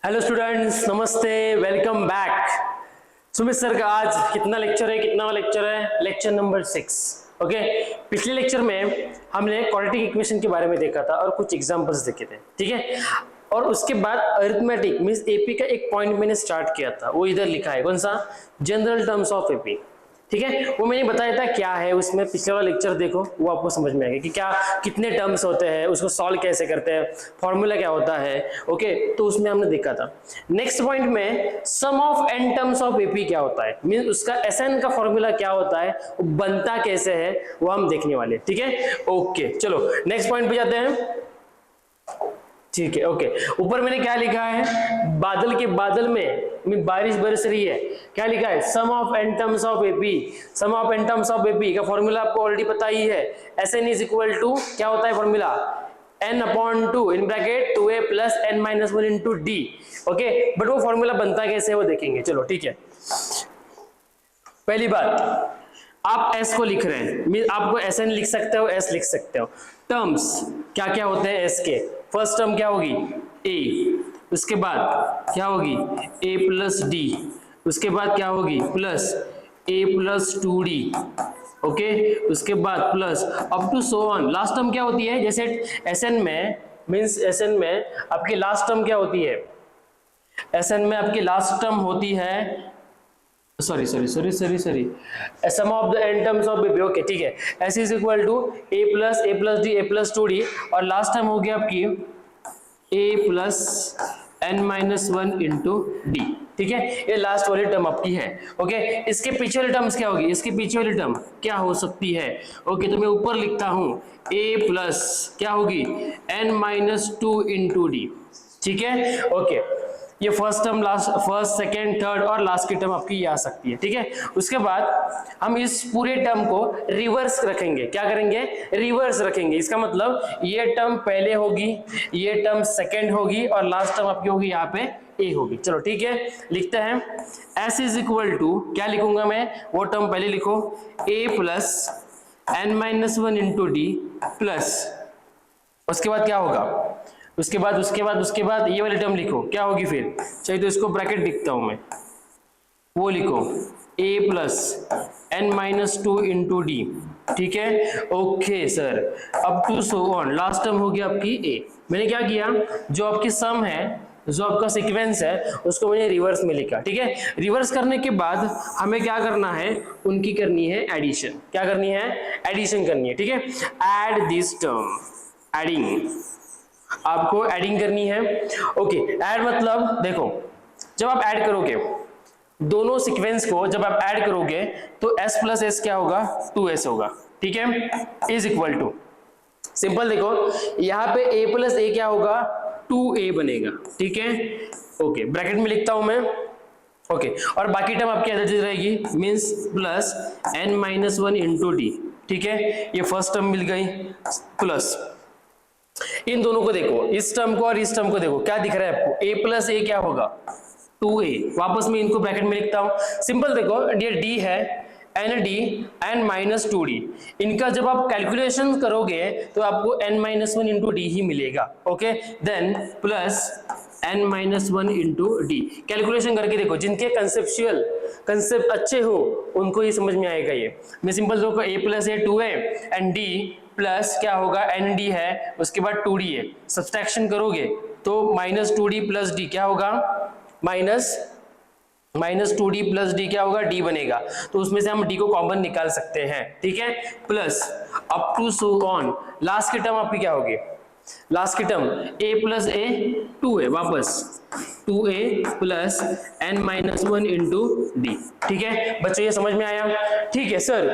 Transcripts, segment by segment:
Hello students, नमस्ते, welcome back. Sumit sir का आज कितना लेक्चर है? Lecture number 6। ओके, पिछले लेक्चर में हमने क्वाड्रेटिक इक्वेशन के बारे में देखा था और कुछ एग्जांपल्स देखे थे, ठीक है। और उसके बाद अरिथमेटिक मींस एपी का एक पॉइंट मैंने स्टार्ट किया था, वो इधर लिखा है, कौन सा? जनरल टर्म्स ऑफ एपी, ठीक है। वो मैंने बताया था क्या है उसमें, पिछले वाला लेक्चर देखो, वो आपको समझ में आएगा कि क्या कितने टर्म्स होते हैं, उसको सॉल्व कैसे करते हैं, फॉर्मूला क्या होता है। ओके, तो उसमें हमने देखा था। नेक्स्ट पॉइंट में sum of n terms of AP क्या होता है, मींस उसका एसएन का फॉर्मूला क्या होता है, वो बनता कैसे है, वो हम देखने वाले, ठीक है। ओके, चलो नेक्स्ट पॉइंट पे जाते हैं, ठीक है। ओके, ऊपर मैंने क्या लिखा है? बादल के बादल में बारिश बरस रही है, क्या लिखा है? Sum of n terms of AP. Sum of n terms of AP का फॉर्मूला आपको ऑलरेडी पता ही है, एसएन इज इक्वल टू क्या होता है formula? n upon 2 in bracket 2a plus n minus 1 into D. Okay, but वो formula बनता कैसे है वो देखेंगे, चलो ठीक है। पहली बात, आप s को लिख रहे हैं, मीन आपको sn लिख सकते हो, s लिख सकते हो। टर्म्स क्या क्या होते हैं s के? फर्स्ट टर्म क्या होगी? a, उसके बाद क्या होगी? a प्लस डी, उसके बाद क्या होगी? Plus a plus 2d, okay, उसके बाद plus up to so on. Last term क्या होती है? जैसे sn में मींस sn में आपकी लास्ट टर्म क्या होती है? sn में आपकी लास्ट टर्म होती है, sorry sum of the n terms of BP. Okay, ठीक है, s is equal to a plus D a plus 2d, और लास्ट टर्म हो गया आपकी a plus n minus 1 into D, ठीक है। ये लास्ट वाली टर्म आपकी है। ओके, इसके पीछे वाली टर्म्स क्या होगी? इसके पीछे वाली टर्म क्या हो सकती है? ओके, तो मैं ऊपर लिखता हूं a प्लस क्या होगी? n माइनस 2 इंटू डी, ठीक है। ओके, ये first term, last, first, second, third और लास्ट की टर्म आपकी ये आ सकती है, ठीक है। उसके बाद हम इस पूरे टर्म को रिवर्स रखेंगे। क्या करेंगे? रिवर्स रखेंगे। इसका मतलब ये टर्म पहले होगी, ये टर्म सेकेंड होगी और लास्ट टर्म आपकी होगी यहाँ पे ए होगी। चलो ठीक है, लिखते हैं s इज इक्वल टू, क्या लिखूंगा मैं? वो टर्म पहले लिखो, a plus n minus 1 into D plus, उसके बाद क्या होगा? उसके बाद ये वाली टर्म लिखो, क्या होगी फिर? चाहिए तो इसको ब्रैकेट लिखता हूं मैं, वो लिखो a plus n minus 2 into D, ठीक है। Okay sir, up to so on, last term होगी आपकी a। मैंने क्या किया? जो आपकी सम है, जो आपका सीक्वेंस है, उसको मैंने रिवर्स में लिखा, ठीक है। रिवर्स करने के बाद हमें क्या करना है? उनकी करनी है एडिशन। क्या करनी है? एडिशन करनी है, ठीक है। एड दिस टर्म, एडिंग, आपको एडिंग करनी है। ओके, ऐड मतलब देखो, जब आप ऐड करोगे दोनों सीक्वेंस को, जब आप ऐड करोगे तो s प्लस एस क्या होगा? 2s होगा, ठीक है, इज इक्वल टू, सिंपल देखो, यहाँ पे a प्लस ए क्या होगा? 2a बनेगा, ठीक है। ओके, ब्रैकेट में लिखता हूं मैं, ओके, और बाकी टर्म आपकी एज इट इज रहेगी, means plus n minus 1 into D, ठीक है। ये फर्स्ट टर्म मिल गई, प्लस इन दोनों को देखो, इस टर्म को और इस टर्म को देखो, क्या दिख रहा है आपको? a प्लस ए क्या होगा? 2a। वापस मैं इनको ब्रैकेट में लिखता हूं, सिंपल देखो, ये d है, N D N minus 2d, इनका जब आप कैलकुलेशन करोगे तो आपको n माइनस 1 इंटू डी ही मिलेगा। Okay, then plus n minus 1 into D. Calculation करके देखो, जिनके कंसेप्चुअल कंसेप्ट अच्छे हो उनको ये समझ में आएगा। ये मैं सिंपल देखो, a plus A 2a and D plus क्या होगा? एन डी है, उसके बाद 2d है, सब्सट्रैक्शन करोगे तो माइनस 2d प्लस डी क्या होगा? माइनस 2d प्लस डी क्या होगा? d बनेगा, तो उसमें से हम d को कॉमन निकाल सकते हैं, ठीक है। Plus up to so on, last की टर्म आपकी क्या होगी? लास्ट की टर्म a प्लस ए 2 है, वापस 2a plus n minus 1 into D, ठीक है। बच्चों ये समझ में आया? ठीक है सर,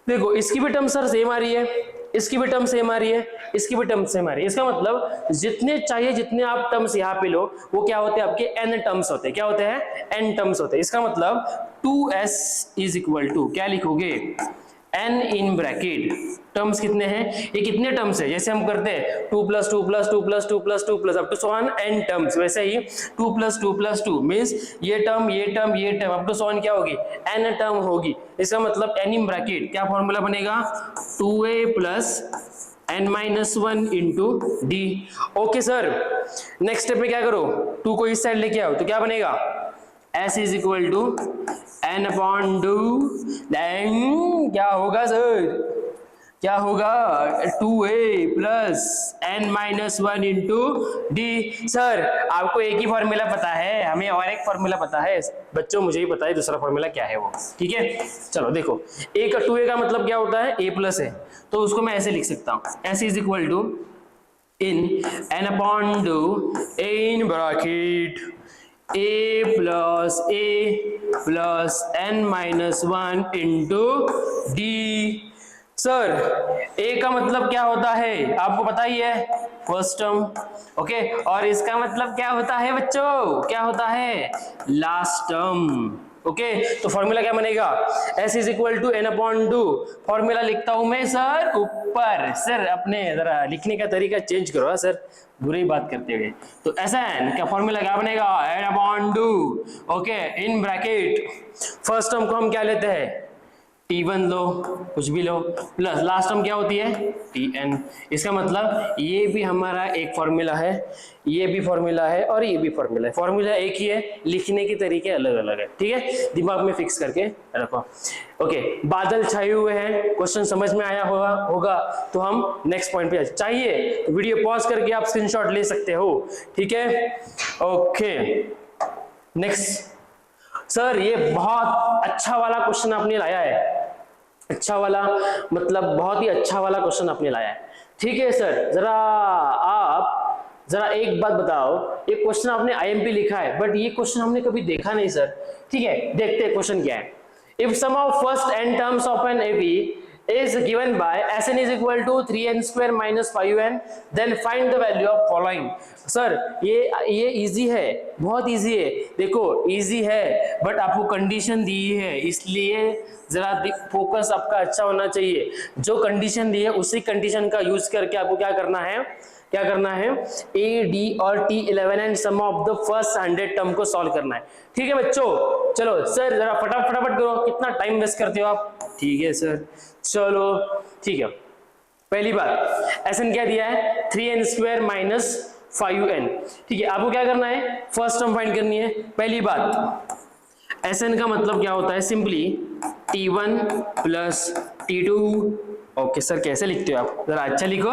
देखो इसकी भी टर्म सर सेम आ रही है, इसकी भी टर्म सेम आ रही है, इसकी भी टर्म सेम आ रही है। इसका मतलब जितने चाहिए, जितने आप टर्म्स यहाँ पे लो, वो क्या होते हैं? आपके n टर्म्स होते हैं। क्या होते हैं? n टर्म्स होते हैं। इसका मतलब 2s इज इक्वल टू, क्या लिखोगे? n इन ब्रैकेट, टर्म्स कितने हैं? ये कितने टर्म्स है? जैसे हम करते हैं 2 plus 2 plus 2 plus 2 plus 2 plus up to so on n terms, वैसे ही 2 प्लस 2 प्लस 2 मींस ये टर्म, ये टर्म, ये term up to so on क्या होगी? n टर्म होगी। इसका मतलब n इन ब्रैकेट क्या फॉर्मूला बनेगा? 2a plus n-1 into D. Okay sir, next step में क्या करो, 2 को इस साइड लेके आओ तो क्या बनेगा, s is equal to n/2, then क्या होगा सर, क्या होगा 2a plus n-1 into D. Sir आपको एक ही फॉर्मूला पता है, हमें और एक फॉर्मूला पता है बच्चों, मुझे ही पता है दूसरा फॉर्मूला क्या है वो, ठीक है। चलो देखो, a का 2a का मतलब क्या होता है, a प्लस है, तो उसको मैं ऐसे लिख सकता हूँ, s is equal to in n/2 in bracket a plus n-1 into D. Sir a का मतलब क्या होता है आपको पता ही है, फर्स्ट टर्म, ओके, और इसका मतलब क्या होता है बच्चों, क्या होता है, लास्ट टर्म, ओके। तो फॉर्मूला क्या बनेगा, s is equal to n/2, formula लिखता हूं मैं सर ऊपर, सर अपने जरा लिखने का तरीका चेंज करो सर, बुरी बात करते हुए। तो Sn का फॉर्मूला क्या बनेगा, n/2, okay, in bracket first term को हम क्या लेते हैं, T1 लो, कुछ भी लो, प्लस लास्ट टर्म क्या होती है, Tn। इसका मतलब ये भी हमारा एक फॉर्मूला है, ये भी फॉर्मूला है और ये भी फॉर्मूला है, फॉर्मूला एक ही है, लिखने के तरीके अलग अलग है, ठीक है, दिमाग में फिक्स करके रखो। ओके, बादल छाए हुए हैं, क्वेश्चन समझ में आया होगा तो हम नेक्स्ट पॉइंट पे चाहिए तो वीडियो पॉज करके आप स्क्रीनशॉट ले सकते हो, ठीक है। ओके, नेक्स्ट सर, ये बहुत अच्छा वाला क्वेश्चन आपने लाया है, अच्छा वाला मतलब बहुत ही अच्छा वाला क्वेश्चन आपने लाया है, ठीक है सर। जरा एक बात बताओ, ये क्वेश्चन आपने IMP लिखा है बट ये क्वेश्चन हमने कभी देखा नहीं सर, ठीक है, देखते हैं क्वेश्चन क्या है। If sum of first n terms of an AB is given by Sn is equal to 3n square minus 5n, then find the value of following। Sir ये इजी है, बहुत इजी है, देखो इजी है but आपको condition दी है, इसलिए जरा फोकस आपका अच्छा होना चाहिए। जो कंडीशन दी है उसी कंडीशन का यूज करके आपको क्या करना है, A, D और T11 and sum of the first 100 term को सॉल्व करना है, ठीक है बच्चों। चलो सर जरा फटाफट करो, कितना टाइम वेस्ट करते हो आप, ठीक है सर, चलो ठीक है। पहली बात Sn क्या दिया है, 3n स्क्वायर माइनस 5n, ठीक है, आपको क्या करना है, फर्स्ट टर्म फाइंड करनी है। पहली बात Sn का मतलब क्या होता है, simply T1 plus T2, okay sir कैसे लिखते हो आप, जरा अच्छा लिखो,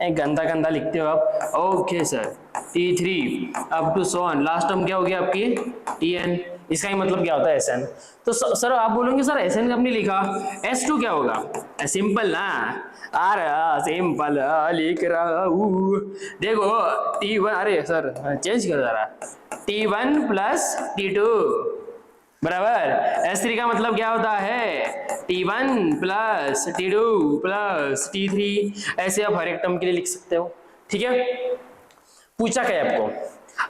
गंदा लिखते हो आप, okay sir, T3 up to so on, last term क्या हो गया आपकी Tn, इसका ही मतलब क्या होता है Sn। तो सर आप बोलोगे सर Sn कब नहीं लिखा, S2 क्या होगा, सिंपल ना, सिंपल लिख रहा हूँ, देखो T1, अरे सर चेंज कर जरा, T1 प्लस T2 बराबर S3 का मतलब क्या होता है, T1 plus T2 plus T3, ऐसे आप हर एक टर्म के लिए लिख सकते हो, ठीक है। पूछा क्या है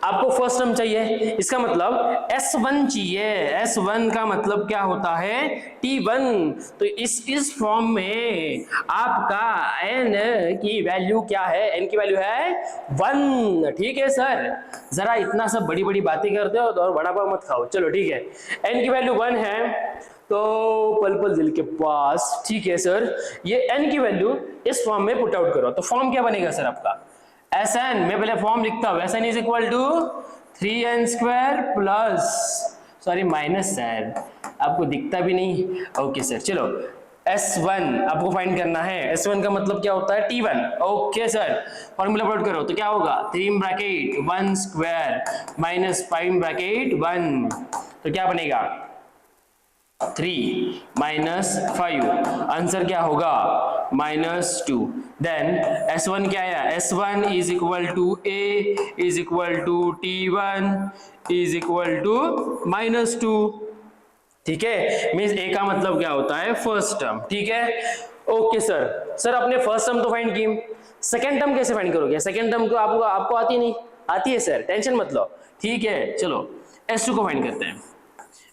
आपको फर्स्ट टर्म चाहिए, इसका मतलब S1 चाहिए, S1 का मतलब क्या होता है, T1। तो इस फॉर्म में आपका n की वैल्यू क्या है, n की वैल्यू है 1, ठीक है सर। जरा इतना सब बड़ी बड़ी बातें करते हो और बड़ा पाव मत खाओ, चलो ठीक है, n की वैल्यू 1 है तो पल पल दिल के पास, ठीक है सर। ये n की वैल्यू इस फॉर्म में पुट आउट करो, तो फॉर्म क्या बनेगा सर आपका, Sn, मैं पहले फॉर्म लिखता हूं, Sn is equal to 3n square plus, sorry minus sir, आपको दिखता भी नहीं, ओके सर। चलो S1 आपको फाइंड करना है, S1 का मतलब क्या होता है, T1, okay sir. Formula put करो तो क्या होगा, 3 ब्रैकेट 1 स्क्वायर माइनस 5 ब्रैकेट 1, तो क्या बनेगा 3 माइनस 5, आंसर क्या होगा -2। देन S1 क्या है, S1 is equal to A is equal to T1 is equal to -2, ठीक है। मींस A का मतलब क्या होता है, फर्स्ट टर्म, ठीक है। ओके सर आपने फर्स्ट टर्म तो फाइंड की, सेकंड टर्म कैसे फाइंड करोगे, सेकंड टर्म को आपको आती नहीं, आती है सर, टेंशन मत लो, ठीक है। चलो S2 को फाइंड करते हैं।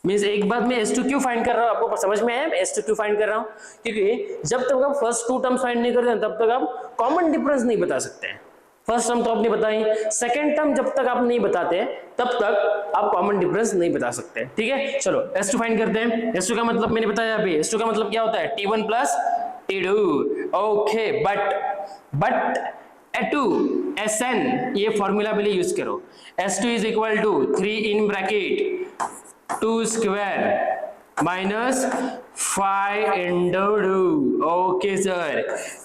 मींस एक बात में S2 क्यों फाइंड कर रहा हूं, आपको समझ में आया S2 क्यों फाइंड कर रहा हूं, क्योंकि जब तक आप फर्स्ट 2 टर्म्स फाइंड नहीं करते हैं तब तक आप कॉमन डिफरेंस नहीं बता सकते हैं। फर्स्ट टर्म तो आपने बताई, सेकंड टर्म जब तक आप नहीं बताते तब तक आप कॉमन डिफरेंस नहीं बता सकते, ठीक है। चलो S2 फाइंड करते हैं। S2 का मतलब मैंने बताया अभी, S2 का मतलब क्या होता है, T1 प्लस T2, ओके। बट बट SN ये फॉर्मूला पहले यूज करो। S2 is equal to 3 in bracket 2 square minus 5 into 2। Okay sir,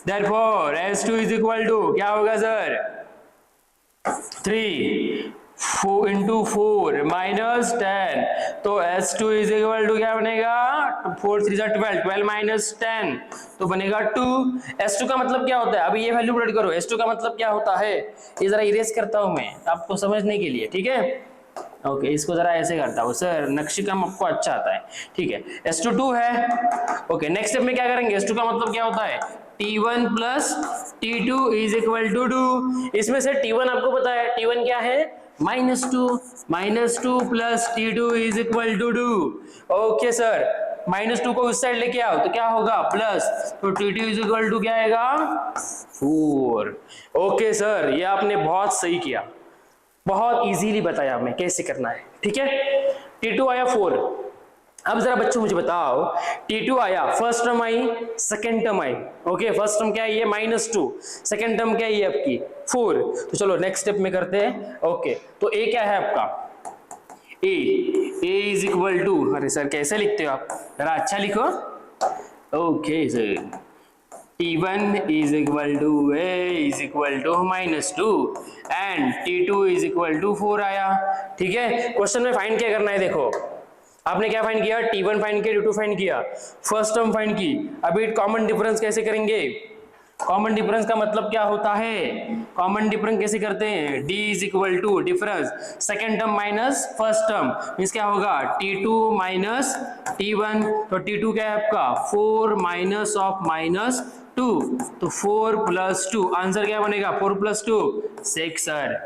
therefore S2 is equal to क्या होगा सर 3 4 इंटू 4 माइनस 10, तो S2 इज इक्वल टू क्या बनेगा 4 3 12, 12 minus 10 तो बनेगा 2। S2 का मतलब क्या होता है, अभी ये वैल्यू पुट करो। S2 का मतलब क्या होता है, ये जरा इरेज करता हूं मैं आपको समझने के लिए, ठीक है। ओके, इसको जरा ऐसे करता हूं सर, नक्शे काम आपको अच्छा आता है, ठीक है। S2 2 है। ओके, नेक्स्ट स्टेप में क्या करेंगे, S2 का मतलब क्या होता है T1 plus T2 is equal to 2। इसमें से T1 आपको पता है, T1 क्या है -2 plus T2 is equal to 2। Okay sir, -2 को उस साइड लेके आओ तो क्या होगा प्लस, तो T2 इज इक्वल टू क्या आएगा 4। ओके सर, ये आपने बहुत सही किया, बहुत इजीली बताया हमें कैसे करना है, ठीक है। T2 आया 4। अब जरा बच्चों मुझे बताओ, T2 आया, फर्स्ट टर्म आई, सेकेंड टर्म आई। ओके, फर्स्ट टर्म क्या है ये -2, सेकेंड टर्म क्या है ये आपकी 4। तो चलो नेक्स्ट स्टेप में करते हैं। ओके, तो A क्या है आपका, A इज इक्वल टू, अरे सर कैसे लिखते हो आप, जरा अच्छा लिखो। Okay sir, T1 is equal to A is equal to -2 and T2 is equal to 4 आया, ठीक है। क्वेश्चन में फाइंड क्या करना है, देखो आपने क्या फाइंड किया, T1 फाइंड किया, T2 फाइंड किया, फर्स्ट टर्म फाइंड की। अभी कॉमन डिफरेंस कैसे करेंगे, कॉमन डिफरेंस का मतलब क्या होता है, कॉमन डिफरेंस कैसे करते हैं, D is equal to difference second term minus first term, means क्या होगा T2 माइनस T1, तो T2 क्या है आपका 4 माइनस ऑफ -2, तो 4 प्लस 2, आंसर क्या बनेगा 4 प्लस 2 6 सर।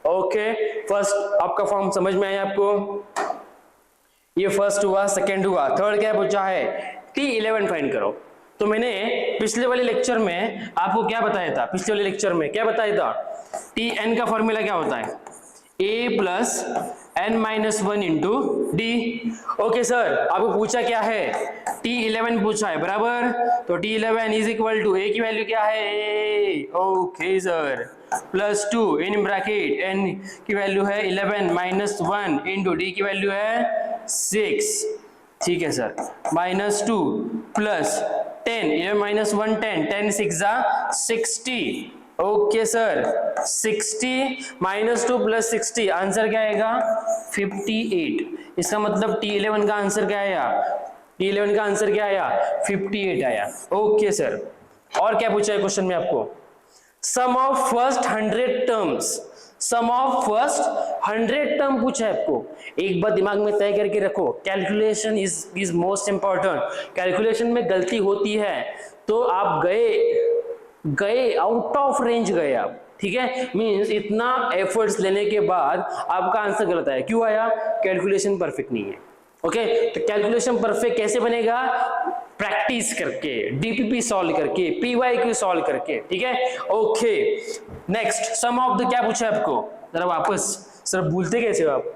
ओके, फर्स्ट आपका फॉर्म समझ में आया आपको, ये फर्स्ट हुआ, सेकेंड हुआ, थर्ड क्या पूछा है T11 फाइंड करो। तो मैंने पिछले वाले लेक्चर में आपको क्या बताया था, पिछले वाले लेक्चर में क्या बताया था, Tn का फॉर्मूला क्या होता है A plus n-1 into D. Okay sir, आपको पूछा क्या है T11 पूछा है, बराबर, तो T11 is equal to A की वैल्यू क्या है A, okay sir, plus 2 in bracket n की वैल्यू है 11 माइनस 1 इंटू डी की वैल्यू है 6, ठीक है sir, -2 plus 10, 11 minus 1 10, 10 6 60। Okay sir, 60 -2 plus 60, answer क्या आएगा 58। इसका मतलब T11 का आंसर क्या आया, T11 का आंसर क्या आया 58 आया। ओके सर, और क्या पूछा है क्वेश्चन में आपको, sum of first 100 terms, sum of first 100 term पूछा है आपको। एक बात दिमाग में तय करके रखो, calculation is most important. Calculation में गलती होती है तो आप गए आउट ऑफ रेंज गए आप, ठीक है, मींस इतना एफर्ट्स लेने के बाद आपका आंसर गलत आया, क्यों आया, कैलकुलेशन परफेक्ट नहीं है। ओके, तो कैलकुलेशन परफेक्ट कैसे बनेगा, प्रैक्टिस करके, डीपीपी सॉल्व करके, पीवाईक्यू सॉल्व करके, ठीक है। Okay, next sum of the क्या पूछा है आपको, जरा वापस, सर भूलते कैसे हो आप,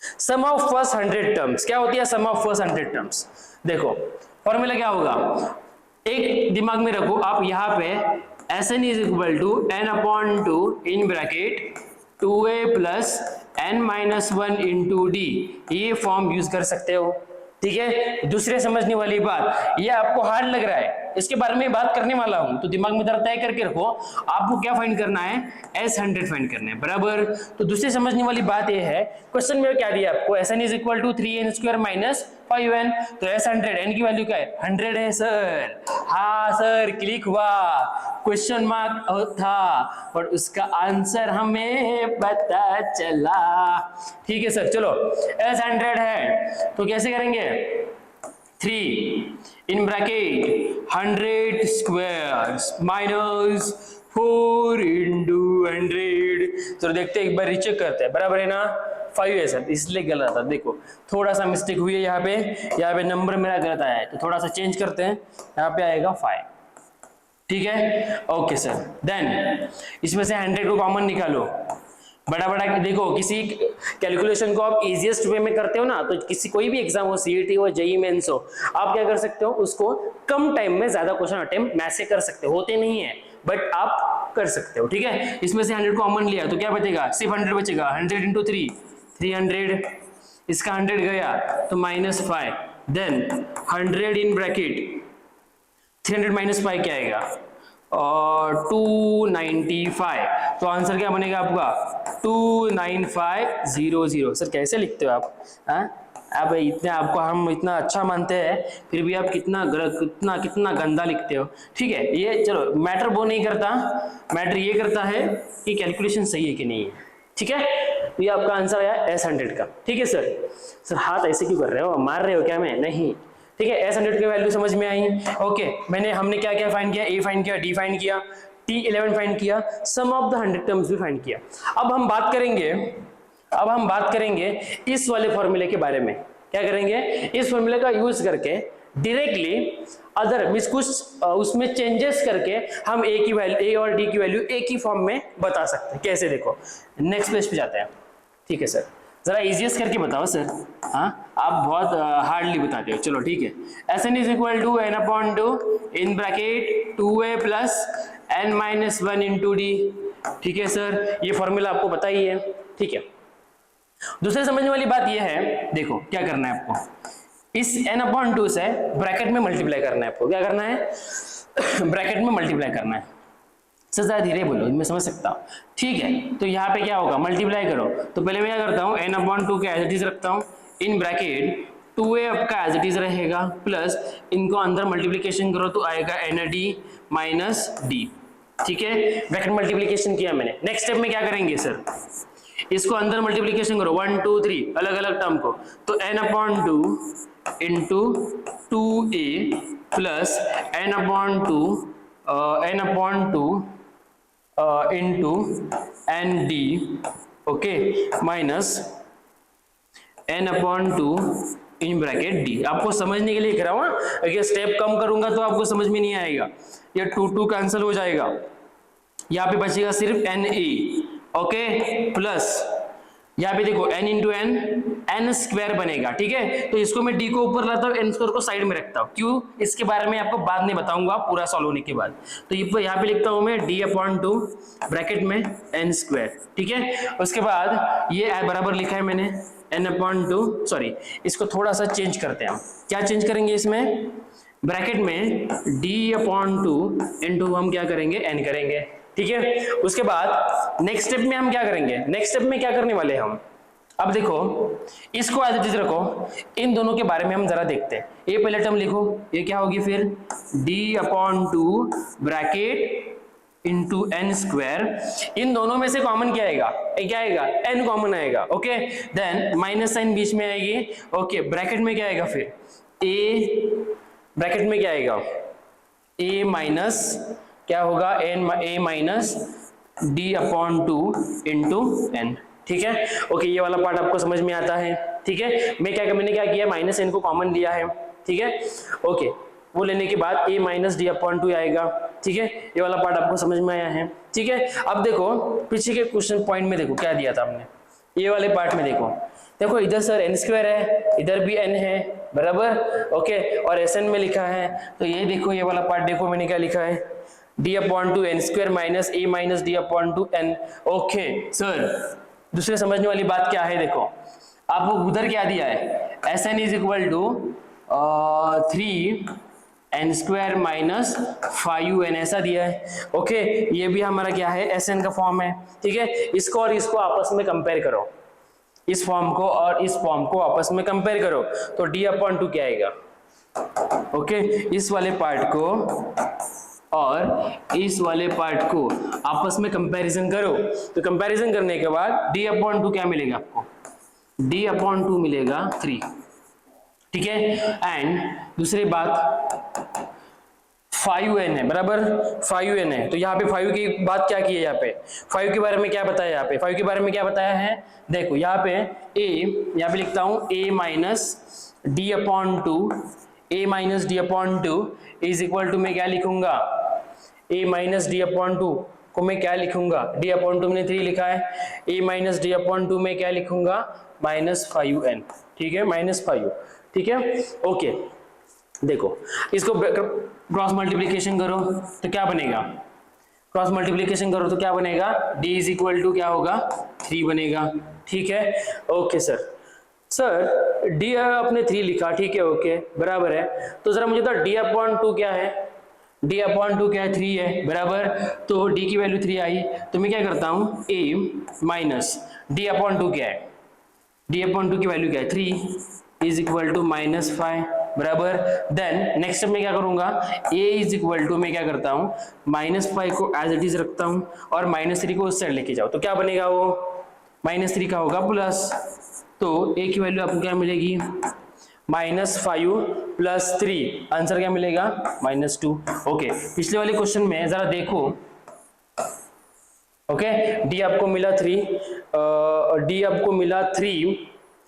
सम ऑफ फर्स्ट 100 टर्म्स क्या होती है, सम ऑफ फर्स्ट 100 टर्म्स। देखो फॉर्मूला क्या होगा, एक दिमाग में रखो आप, यहाँ पे Sn is equal to n/2 in bracket 2a plus n-1 into D, ये फॉर्म यूज कर सकते हो, ठीक है। दूसरे समझने वाली बात, ये आपको हार्ड लग रहा है, इसके बारे में बात करने वाला हूं, तो दिमाग में जरा तय करके रखो, आपको क्या फाइंड करना है, S100 फाइंड करना है, बराबर। तो दूसरी समझने वाली बात ये है, क्वेश्चन में क्या दिया आपको, Sn is equal to 3n² minus 5n, तो S100 n की वैल्यू क्या है 100 है सर। हाँ सर, क्लिक हुआ, क्वेश्चन मार्क था पर उसका आंसर हमें पता चला, ठीक है सर। चलो S100 है तो कैसे करेंगे, 3 in bracket 100 square minus 4 into 100। तो देखते हैं, एक बार रीचेक करते हैं, बराबर है ना, 5 है सर, इसलिए गलत था, देखो थोड़ा सा मिस्टेक हुई है यहाँ पे नंबर मेरा गलत आया है, तो थोड़ा सा चेंज करते हैं, यहाँ पे आएगा 5, ठीक है। ओके सर, देन इसमें से 100 को कॉमन निकालो, बड़ा देखो, किसी कैलकुलेशन को आप इजीएस्ट वे में करते हो ना, तो किसी कोई भी एग्जाम हो, सीईटी हो, जेईई मेंस हो, आप क्या कर सकते हो, उसको कम टाइम में ज्यादा क्वेश्चन अटेम्प्ट मैसे कर सकते हो, होते नहीं है, बट आप कर सकते हो, ठीक है। इसमें से 100 कॉमन लिया तो क्या बचेगा, सिर्फ 100 बचेगा। 100 इंटू 3 300, इसका 100 गया तो -5, देन 100 इन ब्रैकेट 300 -5 क्या आएगा, और 295। तो आंसर क्या बनेगा आपका 29500। सर कैसे लिखते हो आप, आप इतने, आपको हम इतना अच्छा मानते हैं फिर भी आप कितना कितना कितना गंदा लिखते हो, ठीक है। ये चलो मैटर वो नहीं करता, मैटर ये करता है कि कैलकुलेशन सही है कि नहीं है, ठीक है। तो ये आपका आंसर आया S100 का, ठीक है सर। सर हाथ ऐसे क्यों कर रहे हो, मार रहे हो क्या मैं, नहीं, ठीक है। S100 की वैल्यू समझ में आई, ओके। हमने क्या क्या फाइंड किया, A फाइंड किया, D फाइंड किया, T11 फाइंड किया, सम ऑफ द 100 टर्म्स भी फाइंड किया। अब हम बात करेंगे इस वाले फॉर्मूले के बारे में। क्या करेंगे, इस फॉर्मूले का यूज करके डायरेक्टली अदर मींस कुछ उसमें चेंजेस करके हम A और D की वैल्यू एक ही फॉर्म में बता सकते हैं। कैसे, देखो नेक्स्ट पेज पे जाते हैं, ठीक है सर। जरा इजिएस्ट करके बताओ सर, हाँ आप बहुत हार्डली बताते हो, चलो ठीक है। Sn is equal to n/2 in bracket 2a plus n-1 into D, ठीक है सर। ये फॉर्मूला आपको पता ही है, ठीक है। दूसरे समझने वाली बात ये है, देखो क्या करना है आपको, इस n/2 से ब्रैकेट में मल्टीप्लाई करना है आपको। क्या करना है, ब्रैकेट में मल्टीप्लाई करना है। सर जरा धीरे बोलो, मैं समझ सकता हूँ, ठीक है। तो यहाँ पे क्या होगा, मल्टीप्लाई करो। तो पहले मैं क्या करता हूँ, n/2 का एज इट इज रखता हूँ, इन ब्रैकेट 2a आपका एज इट इज रहेगा, प्लस इनको अंदर मल्टीप्लीकेशन करो तो आएगा ND माइनस D, ठीक है। ब्रैकेट मल्टीप्लीकेशन किया मैंने। नेक्स्ट स्टेप में क्या करेंगे सर, इसको अंदर मल्टीप्लीकेशन करो 1 2 3 अलग अलग टर्म को, तो n/2 into 2a plus n/2 into ND, okay, minus n/2 in bracket D। आपको समझने के लिए लिख रहा हूँ, अगर स्टेप कम करूंगा तो आपको समझ में नहीं आएगा। ये 2 कैंसिल हो जाएगा, यहाँ पे बचेगा सिर्फ NA, ओके, प्लस यहाँ पे देखो n इंटू n स्क्वायर बनेगा, ठीक है। तो इसको मैं D को ऊपर लाता हूँ, n स्क्वायर को साइड में रखता हूँ, क्यों, इसके बारे में आपको बाद में बताऊंगा पूरा सॉल्व होने के बाद। तो ये यहाँ पे लिखता हूँ मैं D/2 ब्रैकेट में n स्क्वायर, ठीक है। उसके बाद ये बराबर लिखा है मैंने n/2, सॉरी इसको थोड़ा सा चेंज करते हैं हम। क्या चेंज करेंगे इसमें, ब्रैकेट में D/2 इंटू हम क्या करेंगे, n करेंगे, ठीक है। उसके बाद नेक्स्ट स्टेप में हम क्या करेंगे, नेक्स्ट स्टेप में क्या करने वाले हैं हम, अब देखो इसको एज इट इज रखो, इन दोनों के बारे में हम जरा देखते हैं। ये पहले टर्म लिखो, ये क्या होगी फिर D/2 bracket into n square, इन दोनों में से कॉमन क्या आएगा, क्या आएगा, n कॉमन आएगा, ओके। देन माइनस साइन बीच में आएगी, ओके। ब्रैकेट में क्या आएगा फिर a, ब्रैकेट में क्या आएगा a माइनस क्या होगा a minus D/2 into n, ठीक है, ओके। ये वाला पार्ट आपको समझ में आता है, ठीक है। मैंने क्या किया, माइनस n को कॉमन लिया है, ठीक है, ओके। वो लेने के बाद a माइनस D/2 आएगा, ठीक है। ये वाला पार्ट आपको समझ में आया है, ठीक है। अब देखो पीछे के क्वेश्चन पॉइंट में देखो क्या दिया था हमने, ये वाले पार्ट में देखो इधर सर n स्क्वायर है, इधर भी n है, बराबर, ओके, और Sn में लिखा है। तो ये देखो ये वाला पार्ट देखो मैंने क्या लिखा है, D/2 n square minus a minus D/2 n, okay sir. दूसरे समझने वाली बात क्या है, देखो आपको उधर क्या दिया है, Sn is equal to 3n square minus 5n ऐसा दिया है, ओके। ये भी हमारा क्या है, Sn का फॉर्म है, ठीक है। इसको और इसको आपस में कंपेयर करो, इस फॉर्म को और इस फॉर्म को आपस में कंपेयर करो, तो D/2 क्या आएगा, ओके। इस वाले पार्ट को और इस वाले पार्ट को आपस में कंपैरिजन करो, तो कंपैरिजन करने के बाद D/2 क्या मिलेगा आपको, D/2 मिलेगा 3, ठीक है। एंड दूसरी बात 5n है, बराबर 5n है, तो यहाँ पे 5 की बात क्या की है, यहाँ पे 5 के बारे में क्या बताया, यहाँ पे 5 के बारे में क्या बताया है, देखो यहाँ पे यहाँ पे लिखता हूँ a minus D/2 is equal to मैं क्या लिखूंगा, a माइनस D/2 को मैं क्या लिखूंगा, D/2 मैंने 3 लिखा है, a माइनस D/2 में क्या लिखूंगा, -5n, ठीक है, -5, ठीक है, ओके। देखो इसको क्रॉस मल्टीप्लिकेशन करो तो क्या बनेगा, क्रॉस मल्टीप्लीकेशन करो तो क्या बनेगा, d इज इक्वल टू क्या होगा 3 बनेगा। ठीक है, ओके सर d आपने 3 लिखा, ठीक है, ओके बराबर है। तो जरा मुझे तो d अपॉन 2 क्या है, d अपॉन 2 क्या है 3 है बराबर। तो d की वैल्यू 3 आई, तो मैं क्या करता हूँ a माइनस d अपॉन 2 क्या है, d अपॉन 2 की वैल्यू क्या है 3 इज इक्वल टू -5 बराबर। देन नेक्स्ट में क्या करूंगा, a इज इक्वल टू मैं क्या करता हूँ -5 को एज इट इज रखता हूँ और -3 को उस साइड लेके जाओ, तो क्या बनेगा वो -3 का होगा प्लस, तो a की वैल्यू आपको क्या मिलेगी -5 प्लस 3, आंसर क्या मिलेगा -2। ओके, पिछले वाले क्वेश्चन में जरा देखो, ओके d आपको मिला 3, d आपको मिला 3,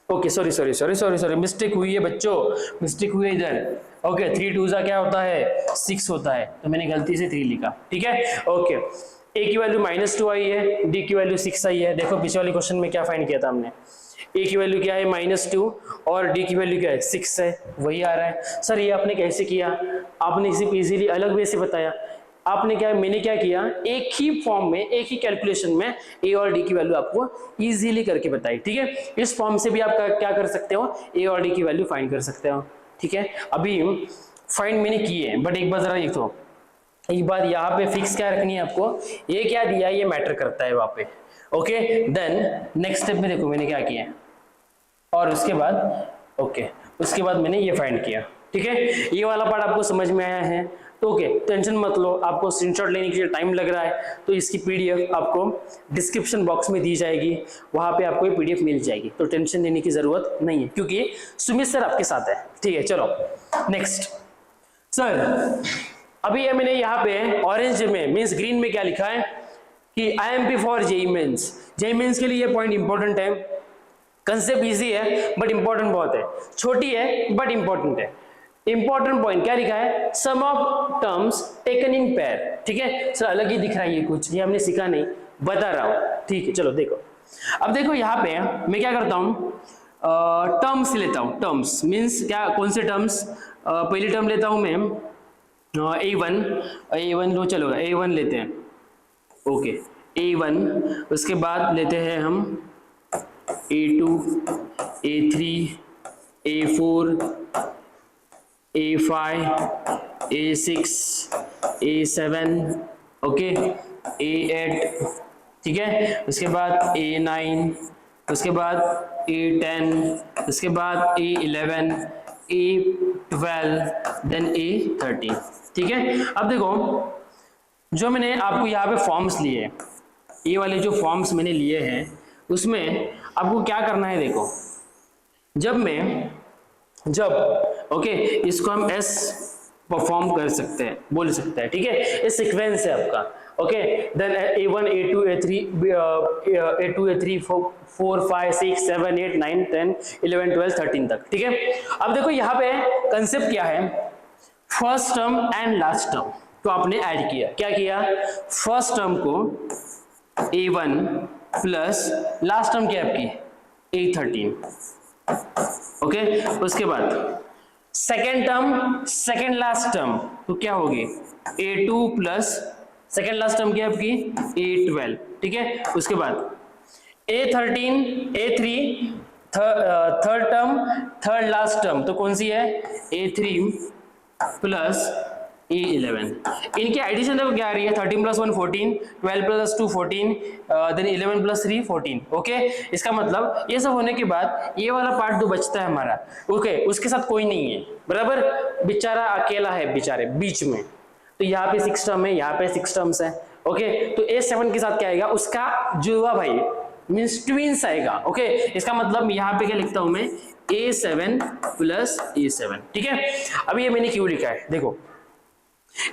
ओके सॉरी मिस्टेक हुई है बच्चों, मिस्टेक हुई है इधर। ओके 3 2 क्या होता है 6 होता है, तो मैंने गलती से 3 लिखा, ठीक है। ओके a की वैल्यू -2 आई है, d की वैल्यू 6 आई है। देखो पिछले वाले क्वेश्चन में क्या फाइंड किया था हमने, a की वैल्यू क्या है -2 और d की वैल्यू क्या है 6 है, वही आ रहा है। सर ये आपने कैसे किया, आपने इसी इजीली अलग वे से बताया। आपने क्या, मैंने क्या किया, एक ही फॉर्म में एक ही कैलकुलेशन में a और d की वैल्यू आपको इजीली करके बताई, ठीक है। इस फॉर्म से भी आप क्या कर सकते हो, a और d की वैल्यू फाइंड कर सकते हो, ठीक है। अभी फाइंड मैंने की है, बट एक बार जरा देखो, एक बात यहाँ पे फिक्स क्या रखनी है आपको, ये क्या दिया ये मैटर करता है वहां पे। ओके देन नेक्स्ट स्टेप में देखो मैंने क्या किया, और उसके बाद ओके उसके बाद मैंने ये फाइंड किया, ठीक है। ये वाला पार्ट आपको समझ में आया है, तो ओके टेंशन मत लो। आपको स्क्रीनशॉट लेने के लिए टाइम लग रहा है, तो इसकी पीडीएफ आपको डिस्क्रिप्शन बॉक्स में दी जाएगी, वहां पे आपको ये पीडीएफ मिल जाएगी, तो टेंशन लेने की जरूरत नहीं है, क्योंकि सुमित सर आपके साथ है, ठीक है। चलो नेक्स्ट सर, अभी ये मैंने यहाँ पे ऑरेंज में मींस ग्रीन में क्या लिखा है कि IMP for JEE mains, JEE mains के लिए ये पॉइंट इंपॉर्टेंट है। कंसेप्ट इजी है बट इंपॉर्टेंट बहुत है, छोटी है बट इंपॉर्टेंट है। इंपॉर्टेंट पॉइंट क्या लिखा है, sum of terms taken in pair, ठीक है सर। अलग ही दिख रहा है ये कुछ, ये हमने सीखा नहीं, बता रहा हूं, ठीक है। चलो देखो, अब देखो यहाँ पे मैं क्या करता हूँ, टर्म्स लेता हूँ। टर्म्स मीन्स क्या, कौन से टर्म्स, पहली टर्म लेता हूँ मैं a1 लो, चलो a1 लेते हैं, ओके a1, उसके बाद लेते हैं हम a2 a3 a4 a5 a6 a7 okay a8, ठीक है। उसके बाद a9, उसके बाद a10, उसके बाद a11 a12 देन a13, ठीक है। अब देखो जो मैंने आपको यहाँ पे फॉर्म्स लिए, ये वाले जो फॉर्म्स मैंने लिए हैं उसमें आपको क्या करना है, देखो जब ओके इसको हम S परफॉर्म कर सकते हैं, बोल सकते हैं, ठीक है। ये सीक्वेंस है आपका, okay then a1 a2 a3 a2 a3 4 5 6 7 8 9 10 11 12 13 तक, ठीक है। अब देखो यहाँ पे कंसेप्ट क्या है, first term and last term तो आपने ऐड किया, क्या किया, फर्स्ट टर्म को a1 प्लस लास्ट टर्म क्या है आपकी a13, ओके। उसके बाद second term second last term तो क्या होगी a2 plus second last term क्या है आपकी a12, ठीक है। उसके बाद a13 a3 third term third last term तो कौन सी है a3 प्लस a11, इनकी एडिशन देखो क्या आ रही है, 13 plus 1 14, 12 plus 2 14, then 11 plus 3 14, okay. इसका मतलब ये सब होने के बाद ये वाला पार्ट जो बचता है हमारा, ओके उसके साथ कोई नहीं है बराबर, बेचारा अकेला है बेचारे बीच में, तो यहाँ पे 6 टर्म है, यहाँ पे 6 टर्म्स है, ओके। तो a7 के साथ क्या आएगा, उसका जुड़वा भाई मीन्स ट्विंस आएगा, ओके। इसका मतलब यहाँ पे क्या लिखता हूं मैं a7 प्लस a7, ठीक है। अब ये मैंने क्यों लिखा है, देखो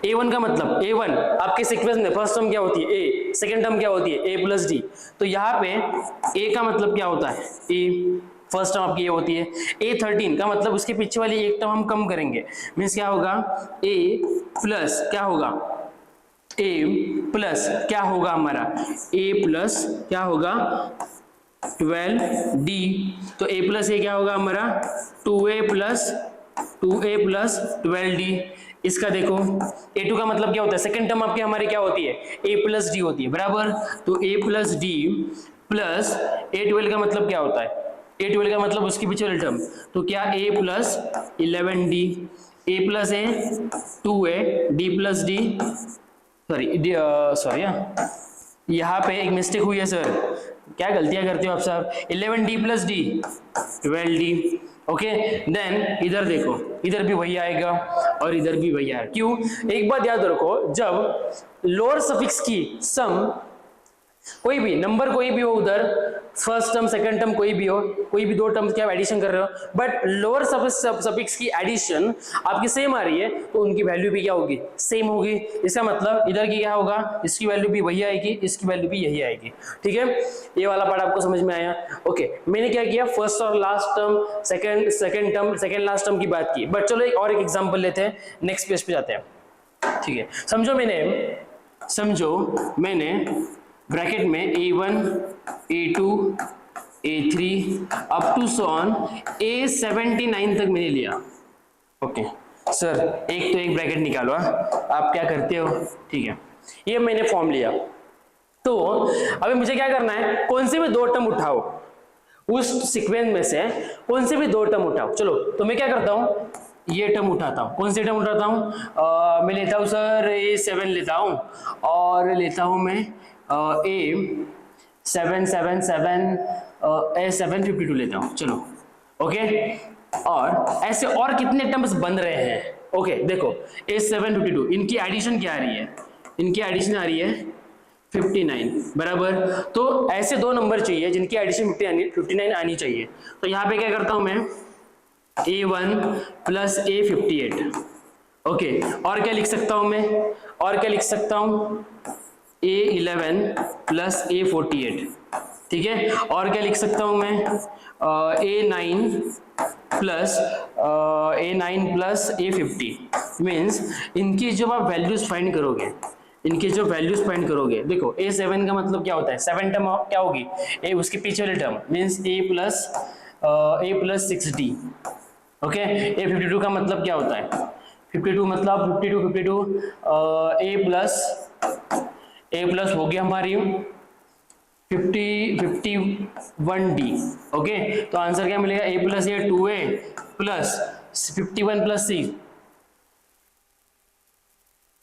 a1 का मतलब a1 आपके सीक्वेंस में फर्स्ट टर्म क्या होती है a, सेकेंड टर्म क्या होती है a प्लस d, तो यहाँ पे a का मतलब क्या होता है a, फर्स्ट टर्म आपकी ये होती है। a13 का मतलब उसके पीछे वाली एक टर्म हम कम करेंगे, मीन्स क्या होगा a प्लस क्या होगा a प्लस क्या होगा हमारा a प्लस क्या होगा 12d, तो a प्लस ये क्या होगा हमारा 2a प्लस 12d, इसका देखो a2 का मतलब क्या होता है, सेकंड टर्म आपके हमारी क्या होती है, a प्लस डी होती है बराबर। तो a plus D plus a12 का मतलब क्या होता है, a12 का मतलब उसकी पीछे वाली टर्म, तो क्या a plus 11d, a plus a 2a, d plus D, sorry यहाँ पे एक मिस्टेक हुई है सर, क्या गलतियां करते हो आप साहब, 11d plus D 12d। Okay then इधर देखो, इधर भी वही आएगा और इधर भी वही आएगा। क्यों, एक बात याद रखो, जब लोअर सफिक्स की सम कोई भी नंबर कोई भी हो, उधर फर्स्ट टर्म सेकंड टर्म कोई भी हो, कोई भी दो टर्म्स की आप एडिशन कर रहे हो, बट लोअर सफिक्स की एडिशन आपकी सेम आ रही है तो उनकी वैल्यू भी क्या होगी, सेम होगी। इसका मतलब इधर की क्या होगा, इसकी वैल्यू भी वही आएगी, इसकी वैल्यू भी यही आएगी। ठीक है, ये वाला पार्ट आपको समझ में आया। ओके मैंने क्या किया, फर्स्ट और last term, second term, second last term की बात की, बट चलो एक और एक एग्जांपल लेते हैं, नेक्स्ट पेज पे जाते हैं। ठीक है, समझो मैंने ब्रैकेट में a1 a2 a3 up to sworn a79 तक मैंने लिया। ओके सर एक तो एक ब्रैकेट निकालो, आप क्या करते हो, ठीक है ये मैंने फॉर्म लिया। तो अभी मुझे क्या करना है, कौन से भी दो टर्म उठाओ, उस सीक्वेंस में से कौन से भी दो टर्म उठाओ। चलो तो मैं क्या करता हूँ, ये टर्म उठाता हूँ, कौन से टर्म उठाता हूँ, मैं लेता हूँ सर a7 लेता हूँ, और लेता हूँ मैं a7 लेता हूँ। चलो ओके, और ऐसे और कितने टर्म्स बन रहे हैं। ओके देखो a752, इनकी एडिशन क्या आ रही है, इनकी एडिशन आ रही है 59 बराबर। तो ऐसे दो नंबर चाहिए जिनकी एडिशन 59 आनी चाहिए। तो यहाँ पे क्या करता हूँ मैं, a1 प्लस a58। ओके और क्या लिख सकता हूँ मैं, और क्या लिख सकता हूँ, a11 प्लस a48। ठीक है, और क्या लिख सकता हूँ मैं, a9 प्लस a50। मीन्स इनकी जो आप वैल्यूज फाइंड करोगे, देखो a7 का मतलब क्या होता है, 7 टर्म क्या होगी, a उसके पीछे वाली term means a plus 6d। Okay a52 का मतलब क्या होता है, 52 मतलब 52 a प्लस हो गया हमारी 51d। ओके तो आंसर क्या मिलेगा, a plus a 2a plus 51 plus 6।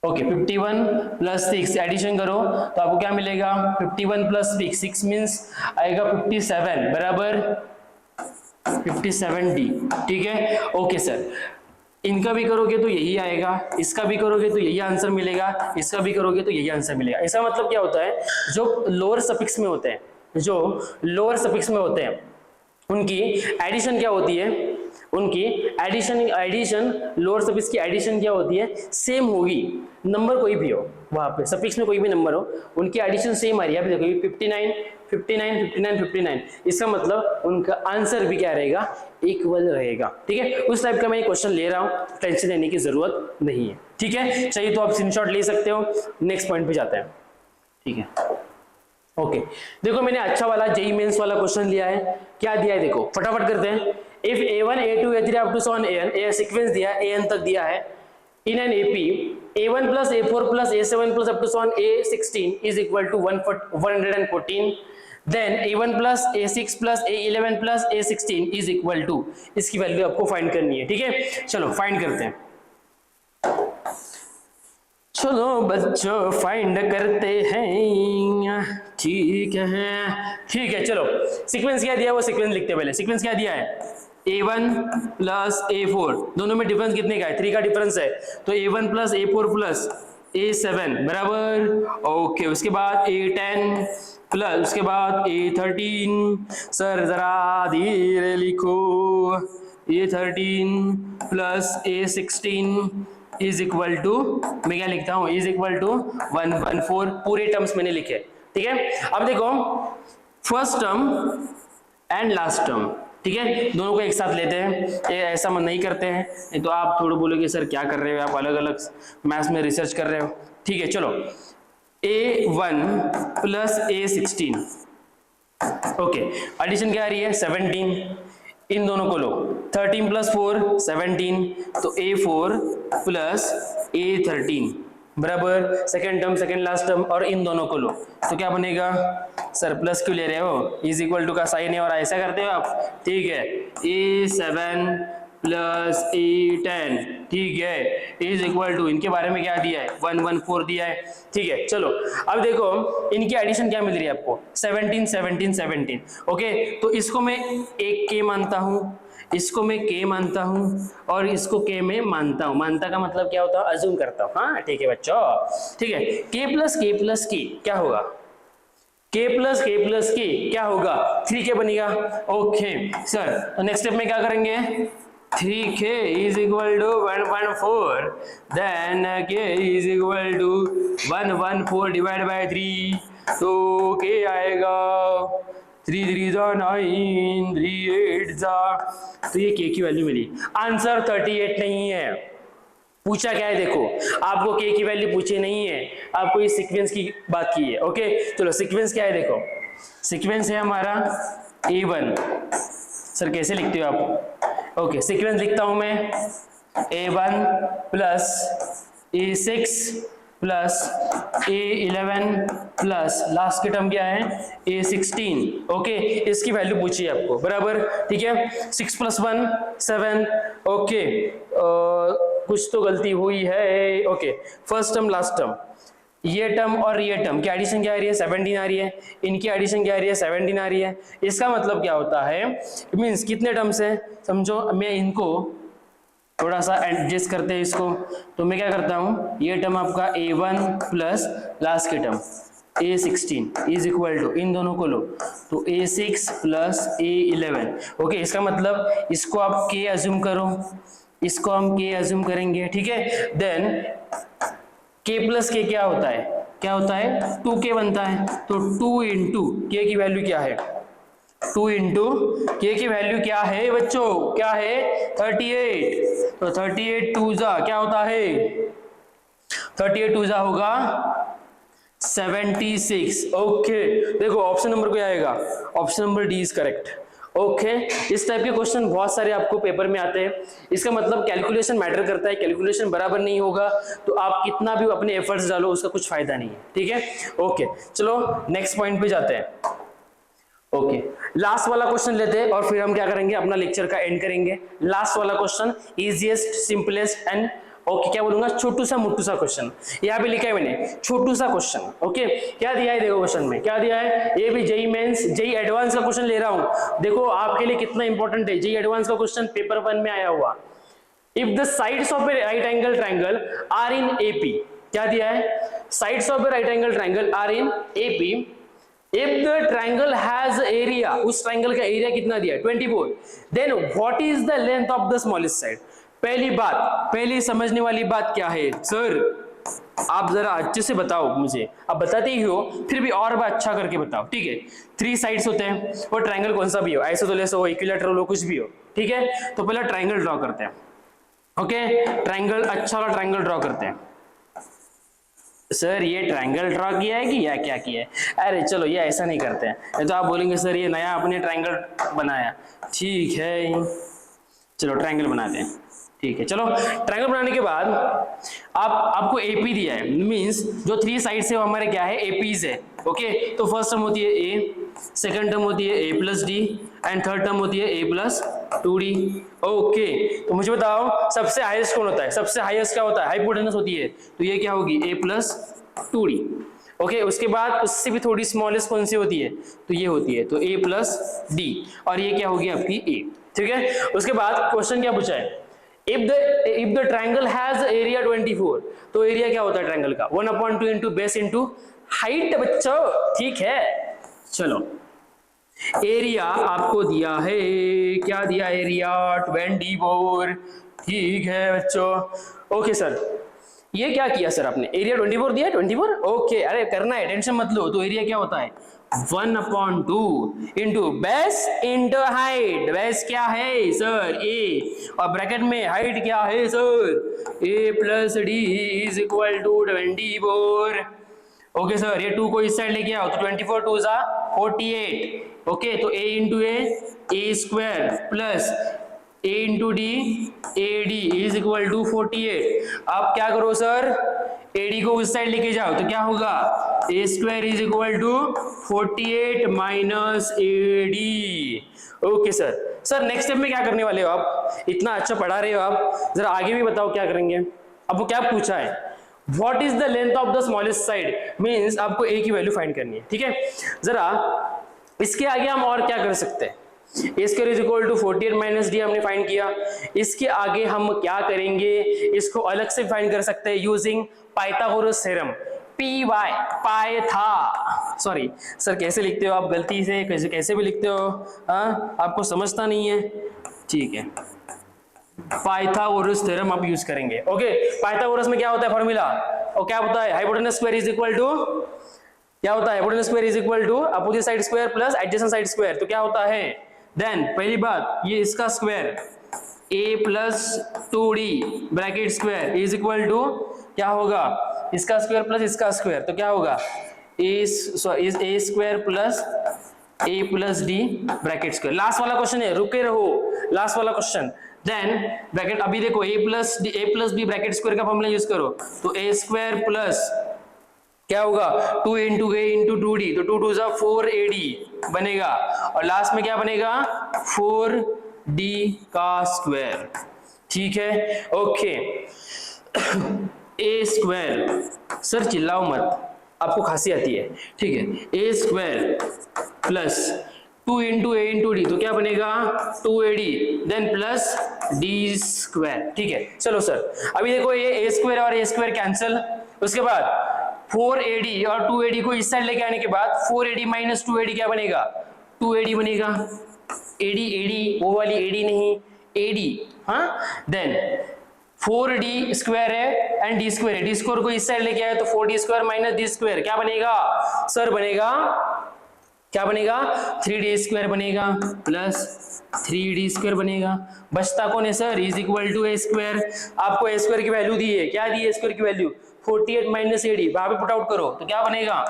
Okay 51 plus 6 addition करो तो आपको क्या मिलेगा, 51 प्लस 6 मीन्स आएगा 57 बराबर 57d। ठीक है ओके सर, इनका भी करोगे तो यही आएगा, इसका भी करोगे तो यही आंसर मिलेगा, इसका भी करोगे तो यही आंसर मिलेगा। इसका मतलब क्या होता है, जो लोअर सफिक्स में होते हैं, उनकी एडिशन क्या होती है, उनकी एडिशन लोअर सफिक्स की एडिशन क्या होती है, सेम होगी। नंबर कोई भी हो, वहां पे सफिक्स में कोई भी नंबर हो, उनकी एडिशन सेम आ रही है। आप देखो 59, इसका मतलब उनका आंसर भी क्या रहेगा, इक्वल रहेगा। ठीक है, उस टाइप का मैं क्वेश्चन ले रहा हूं, टेंशन लेने की जरूरत नहीं है। ठीक है, चाहिए तो आप स्क्रीनशॉट ले सकते हो। नेक्स्ट पॉइंट पे जाते हैं। ठीक है ओके, देखो मैंने अच्छा वाला जेई मेंस वाला क्वेश्चन लिया है। क्या दिया है देखो, फटाफट करते हैं। If a1 a2 a3 up to so on an, a sequence दिया है, an तक दिया है, in an AP a1 plus a4 plus a7 plus up to so on a16 is equal to 114, then a1 plus a6 plus a11 plus a16 is equal to, इसकी value आपको find करनी है। ठीक है, चलो फाइंड करते हैं। चलो बच्चों फाइंड करते हैं। ठीक है चलो, सीक्वेंस क्या दिया है वो सीक्वेंस लिखते हैं। पहले सीक्वेंस क्या दिया है, a1 प्लस a4, दोनों में डिफरेंस कितने का है, 3 का डिफरेंस है, तो a1 plus a4 plus a7 बराबर। ओके उसके बाद a10 प्लस उसके बाद a13, सर जरा धीरे लिखो, a13 plus a16 is equal to, मैं क्या लिखता हूं, इज इक्वल टू 114। पूरे टर्म्स मैंने लिखे। ठीक है, अब देखो first term and last term, ठीक है, दोनों को एक साथ लेते हैं। ये ऐसा मन नहीं करते हैं, नहीं तो आप थोड़ा बोलोगे सर क्या कर रहे हो, आप अलग अलग मैथ्स में रिसर्च कर रहे हो। ठीक है चलो, a1 plus a16, okay addition क्या आ रही है 17, इन दोनों को लो, 13 + 4 17, तो A4 प्लस A13 बराबर second term second last term, और इन दोनों को लो तो क्या बनेगा सर, प्लस क्यों ले रहे हो, इज इक्वल टू का साइन है और ऐसा करते हो आप, ठीक है, A7 प्लस A10, ठीक है, इज इक्वल टू इनके बारे में क्या दिया है 114 दिया है, ठीक है। चलो अब देखो इनकी एडिशन क्या मिल रही है आपको 17 17 17, ओके, तो इसको मैं एक के मानता हूं, इसको मैं के मानता हूं और इसको के में मानता हूं, मानता का मतलब क्या होता है अज्यूम करता हूं, हाँ ठीक है बच्चों, ठीक है, के प्लस के क्या होगा, k प्लस के क्या होगा 3k बनेगा, ओके सर, तो नेक्स्ट स्टेप में क्या करेंगे 3k is equal to 114, then k is equal to 114 divide by 3, तो k आएगा 3 3 9 3 8, तो ये k की वैल्यू मिली, आंसर 38 नहीं है। पूछा क्या है देखो, आपको k की वैल्यू पूछी नहीं है, आपको ये सीक्वेंस की बात की है, ओके, चलो सीक्वेंस क्या है देखो, सीक्वेंस है हमारा A1, सर कैसे लिखते हो आप, ओके, सीक्वेंस लिखता हूं मैं A1 plus A6 plus A11 plus last के टर्म क्या है A16, ओके, इसकी वैल्यू पूछी है आपको बराबर, ठीक है, 6 + 1 7, ओके, कुछ तो गलती हुई है, okay, first term last term, ये टर्म और ये टर्म की एडिशन क्या आ रही है 17 आ रही है, इनकी एडिशन क्या आ रही है 17 आ रही है, इसका मतलब क्या होता है, मीन्स कितने टर्म्स है समझो, मैं इनको थोड़ा सा एडजस्ट करते हैं इसको, तो मैं क्या करता हूँ, ये टर्म आपका A1 प्लस लास्ट के term A16 is equal to इन दोनों को लो तो A6 प्लस A11, ओके, इसका मतलब इसको आप K अज्यूम करो, इसको हम K अज्यूम करेंगे, ठीक है, देन K प्लस K क्या होता है 2K बनता है, तो 2 इंटू K की वैल्यू क्या है 2 इंटू K की वैल्यू क्या है बच्चों, क्या है 38, तो 38 2 जा क्या होता है 38 2 जा होगा 76, ओके, देखो ऑप्शन नंबर क्या आएगा, option number D is correct, okay, इस टाइप के क्वेश्चन बहुत सारे आपको पेपर में आते हैं, इसका मतलब कैलकुलेशन मैटर करता है, कैलकुलेशन बराबर नहीं होगा तो आप कितना भी अपने एफर्ट्स डालो उसका कुछ फायदा नहीं है, ठीक है, ओके, चलो नेक्स्ट पॉइंट पे जाते हैं, ओके, लास्ट वाला क्वेश्चन लेते हैं और फिर हम क्या करेंगे अपना लेक्चर का एंड करेंगे, लास्ट वाला question easiest simplest and okay, क्या बोलूंगा छोटू सा मोटू सा क्वेश्चन, यहाँ पे लिखा है मैंने छोटू सा क्वेश्चन, ओके, क्या दिया है देखो क्वेश्चन में क्या दिया है, ये भी जेई मेंस जेई एडवांस का क्वेश्चन ले रहा हूं, देखो आपके लिए कितना इंपॉर्टेंट है, जेई एडवांस का क्वेश्चन पेपर 1 में आया हुआ, if the sides of a right angle triangle are in AP, क्या दिया है sides of a right angle triangle are in AP, if the triangle has area, उस ट्रायंगल का एरिया कितना दिया है 24, then what is the length of the smallest side, पहली बात, पहली समझने वाली बात क्या है सर, आप जरा अच्छे से बताओ मुझे, आप बताते ही हो फिर भी और बात अच्छा करके बताओ, ठीक है, 3 साइड्स होते हैं और ट्रायंगल कौन सा भी हो, आइसोसेलेस हो इक्विलैटरल हो कुछ भी हो, ठीक है, तो पहले ट्रायंगल ड्रॉ करते हैं, ओके, ट्रायंगल अच्छा वाला ट्रायंगल ड्रॉ करते हैं, सर ये ट्रायंगल ड्रॉ किया है कि या क्या किया है, अरे चलो ये ऐसा नहीं करते हैं, तो आप बोलेंगे सर ये नया आपने ट्रायंगल बनाया, ठीक है चलो ट्रायंगल बनाते हैं, ठीक है, चलो ट्रायंगल बनाने के बाद आपको एपी दिया है, मींस जो 3 साइड्स है वो हमारे क्या है एपीज है, ओके, तो फर्स्ट टर्म होती है ए, सेकंड टर्म होती है a plus D and third term होती है a प्लस 2d, ओके, तो मुझे बताओ सबसे हाईएस्ट कौन होता है, सबसे हाईएस्ट क्या होता है हाइपोटेनस होती है, तो ये क्या होगी a प्लस 2d, ओके, उसके बाद उससे भी थोड़ी स्मॉलेस्ट कौन सी होती है, तो ये होती है, तो a प्लस डी, और ये क्या होगी आपकी a, ठीक है, उसके बाद क्वेश्चन क्या पूछा है, if the triangle has area 24, तो एरिया क्या होता है ट्रायंगल का 1/2 इंटू बेस इंटू हाइट, बच्चों ठीक है, चलो एरिया आपको दिया है, क्या दिया एरिया 24, ठीक है बच्चों, ओके सर, ये क्या किया सर आपने एरिया 24 दिया 24, ओके, अरे करना है टेंशन मत लो, तो एरिया क्या होता है 1/2 into base into height, base क्या है सर a और ब्रैकेट में हाइट क्या है sir a plus D is equal to 24, okay sir, ये 2 को इस साइड लेके आओ तो 24 2 जा 48, ओके, तो a into A square plus a into D A D is equal to 48। आप क्या करो सर, AD को उस साइड लेके जाओ तो क्या होगा, a square is equal to 48 minus AD। Okay sir. Sir next step में क्या करने वाले हो आप, इतना अच्छा पढ़ा रहे हो आप, जरा आगे भी बताओ क्या करेंगे। अब वो क्या पूछा है, what is the length of the smallest side, means आपको a की वैल्यू फाइंड करनी है, ठीक है। जरा इसके आगे हम और क्या कर सकते हैं, a square is equal to 48 minus D हमने फाइंड किया, इसके आगे हम क्या करेंगे, इसको अलग से फाइंड कर सकते हैं using Pythagoras theorem, P Y पाइथा, सॉरी सर कैसे लिखते हो आप, गलती से कैसे भी लिखते हो, आपको समझता नहीं है, ठीक है, पाइथागोरस थ्योरम आप यूज करेंगे। ओके, पाइथागोरस में क्या होता है फॉर्मूला, और क्या होता है, hypotenuse square is equal to, क्या होता है, hypotenuse square is equal to opposite side square plus adjacent side square, तो क्या होता है, देन पहली बात ये इसका square a plus 2d bracket square is equal to क्या होगा, इसका स्क्वायर प्लस इसका स्क्वायर, तो क्या होगा a square plus a plus d bracket square. Last वाला क्वेश्चन है, रुके रहो, लास्ट वाला क्वेश्चन, देन ब्रैकेट, अभी देखो a plus b bracket square का फॉर्मूला यूज करो, तो a स्क्वायर प्लस क्या होगा 2 इंटू a इंटू 2d, तो 2 2 जा 4ad बनेगा, और लास्ट में क्या बनेगा 4d का स्क्वायर, ठीक है। ओके, a स्क्वायर, सर चिल्लाओ मत, आपको खांसी आती है, ठीक है, a square plus 2 into a into D, तो क्या बनेगा 2ad, then plus d square, ठीक है। चलो सर अभी देखो ये a स्क्वायर और a स्क्वायर कैंसिल, उसके बाद 4ad और 2ad को इस साइड लेके आने के बाद 4ad माइनस 2ad क्या बनेगा, 2ad बनेगा, ad वो वाली ad नहीं, ad, हाँ, देन 4d स्क्वायर है एंड d स्क्वायर है, d स्क्वायर को इस साइड लेके आए तो 4d square minus d square क्या बनेगा सर, बनेगा क्या बनेगा 3d स्क्वायर बनेगा प्लस 3d स्क्वायर बनेगा, बचता कौन है sir, is equal to a square. आपको a स्क्वायर की वैल्यू दी है, क्या दी है स्क्वायर की वैल्यू 48 माइनस ad, वहां पे पुट आउट करो तो क्या बनेगा